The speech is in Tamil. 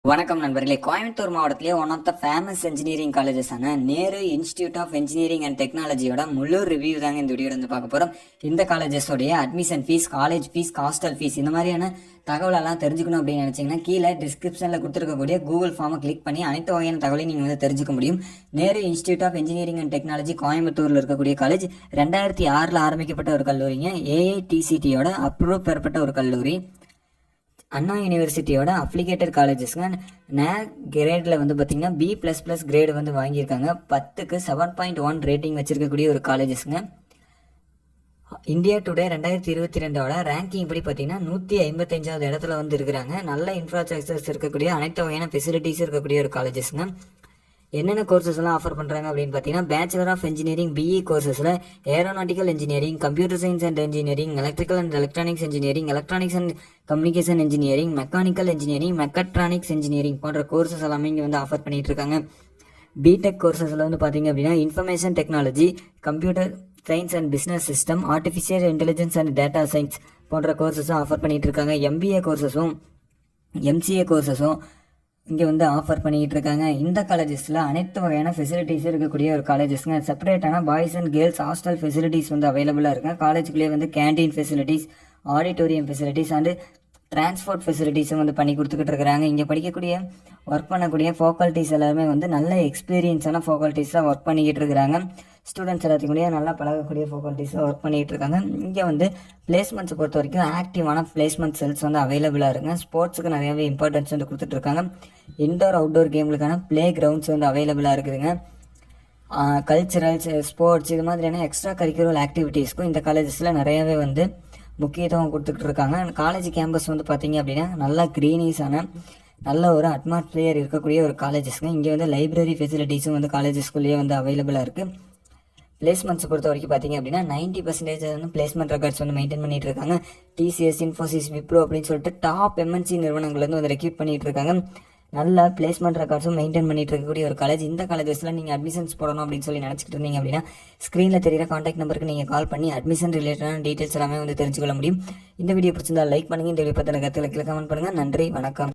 வணக்கம் நண்பர்களே. கோயம்புத்தூர் மாவட்டத்திலே one of the famous engineering காலேஜஸான Nehru institute of engineering and டெக்னாலஜியோட முழு ரிவ்யூ தாங்க இந்த வீடியோ வந்து பார்க்க போகிறோம். இந்த காலேஜஸோடைய admission fees, college fees, hostel fees, இந்த மாதிரியான தகவலெல்லாம் தெரிஞ்சுக்கணும் அப்படின்னு நினச்சிங்கன்னா கீழே டிஸ்கிரிப்ஷனில் கொடுத்துருக்கக்கூடிய கூகுள் ஃபார்மை கிளிக் பண்ணி அனைத்து வகையான தகவலையும் நீங்கள் வந்து தெரிஞ்சுக்க முடியும். Nehru institute of engineering and technology கோயம்புத்தூரில் இருக்கக்கூடிய காலேஜ் 2006 ஆரம்பிக்கப்பட்ட ஒரு கல்லூரிங்க. ஏஐடிசிடியோட அப்ரூவ் பெறப்பட்ட ஒரு கல்லூரி. அண்ணா யூனிவர்சிட்டியோட அப்ளிகேட்டட் காலேஜஸ்ங்க. கிரேடில் வந்து பார்த்தீங்கன்னா B++ கிரேடு வந்து வாங்கியிருக்காங்க. 10க்கு 7.1 ரேட்டிங் வச்சிருக்கக்கூடிய ஒரு காலேஜஸ்ங்க. இந்தியா டுடே 2022 ரேங்கிங் படி பார்த்தீங்கன்னா 155வது இடத்துல வந்து இருக்கிறாங்க. நல்ல இன்ஃப்ராஸ்ட்ரக்சர்ஸ் இருக்கக்கூடிய அனைத்து வகையான ஃபெசிலிட்டிஸ் இருக்கக்கூடிய ஒரு காலேஜஸ்ங்க. என்னென்ன கோர்சஸ் எல்லாம் ஆஃபர் பண்ணுறாங்க அப்படின்னு பார்த்தீங்கன்னா பேச்சுலர் ஆஃப் இன்ஜினியரிங் BE கோர்சஸில் aeronautical engineering, computer science and engineering, electrical and electronics engineering, electronics and communication engineering, mechanical engineering, mechatronics engineering போன்ற கோர்சஸ் எல்லாமே இங்கே வந்து ஆஃபர் பண்ணிட்டு இருக்காங்க. பிடெக் கோர்சஸில் வந்து பார்த்தீங்க அப்படின்னா information technology, computer science and business system, artificial intelligence and data science போன்ற கோர்சஸும் ஆஃபர் பண்ணிட்டு இருக்காங்க. MBA கோர்சஸும் MCA கோர்சஸும் இங்கே வந்து ஆஃபர் பண்ணிகிட்டு இருக்காங்க. இந்த காலேஜஸில் அனைத்து வகையான ஃபெசிலிட்டிஸ் இருக்கக்கூடிய ஒரு காலேஜஸ்ங்க. செப்பரேட்டான boys and girls hostel facilities வந்து அவைலபிளாக இருக்குங்க. காலேஜுக்குள்ளேயே வந்து canteen facilities, auditorium facilities and transport ஃபெசிலிட்டிஸும் வந்து பண்ணி கொடுத்துக்கிட்டு இருக்கிறாங்க. இங்கே படிக்கக்கூடிய ஒர்க் பண்ணக்கூடிய ஃபேக்கல்ட்டிஸ் எல்லாருமே வந்து நல்ல எக்ஸ்பீரியன்ஸான ஃபேக்கல்ட்டிஸாக ஒர்க் பண்ணிக்கிட்டு இருக்கிறாங்க. ஸ்டூடெண்ட்ஸ் எல்லாத்துக்குள்ளேயே நல்லா பழகக்கூடிய ஃபேக்கல்ட்டிஸாக ஒர்க் பண்ணிகிட்டு இருக்காங்க. இங்கே வந்து பிளேஸ்மெண்ட்ஸை பொறுத்த வரைக்கும் ஆக்டிவான பிளேஸ்மெண்ட் செல்ஸ் வந்து அவைலபிளாக இருக்குங்க. ஸ்போர்ட்ஸுக்கு நிறையாவே இம்பார்ட்டன்ஸ் வந்து கொடுத்துட்ருக்காங்க. இன்டோர் அவுட்டோர் கேம்களுக்கான ப்ளே கிரவுண்ட்ஸ் வந்து அவைலபிளாக இருக்குதுங்க. கல்ச்சுரல்ஸ், ஸ்போர்ட்ஸ், இது மாதிரியான எக்ஸ்ட்ரா கரிக்குலர் ஆக்டிவிட்டீஸ்க்கும் இந்த காலேஜஸில் நிறையாவே வந்து முக்கியத்துவம் கொடுத்துக்கிட்டு இருக்காங்க. காலேஜ் கேம்பஸ் வந்து பார்த்தீங்க அப்படின்னா நல்லா க்ரீனிஸான நல்ல ஒரு அட்மாஸ்பியர் இருக்கக்கூடிய ஒரு காலேஜஸ்ங்க. இங்கே வந்து லைப்ரரி ஃபெசிலிட்டிஸும் வந்து காலேஜஸ்குள்ளேயே வந்து அவைலபிளாக இருக்குது. பிளேஸ்மெண்ட்ஸ் பொறுத்த வரைக்கும் பார்த்தீங்க அப்படின்னா 90% வந்து பிளேஸ்மெண்ட் ரெக்கார்ட்ஸ் வந்து மெயின்டைன் பண்ணிட்டு இருக்காங்க. TCS, இன்ஃபோசிஸ், விப்ரோ அப்படின்னு சொல்லிட்டு டாப் MNC நிறுவனங்கள் வந்து ரெக்ரூட் பண்ணிட்டு இருக்காங்க. நல்ல பிளேஸ்மெண்ட் ரெக்கார்ட்ஸும் மெயின்டைன் பண்ணிட்டு இருக்கக்கூடிய ஒரு காலேஜ். இந்த காலேஜஸில் நீங்கள் அட்மிஷன்ஸ் போடணும் அப்படின்னு சொல்லி நினச்சிட்டு இருந்தீங்க அப்படின்னா ஸ்க்ரீனில் தெரியிற கான்டாக்ட் நம்பருக்கு நீங்கள் கால் பண்ணி அட்மிஷன் ரிலேட்டடான டீட்டெயில்ஸ் எல்லாமே வந்து தெரிஞ்சுக்கொள்ள முடியும். இந்த வீடியோ பிடிச்சிருந்தா லைக் பண்ணுங்கள். இந்த வீடியோ பற்றின கருத்துக்களை கமெண்ட் பண்ணுங்கள். நன்றி, வணக்கம்.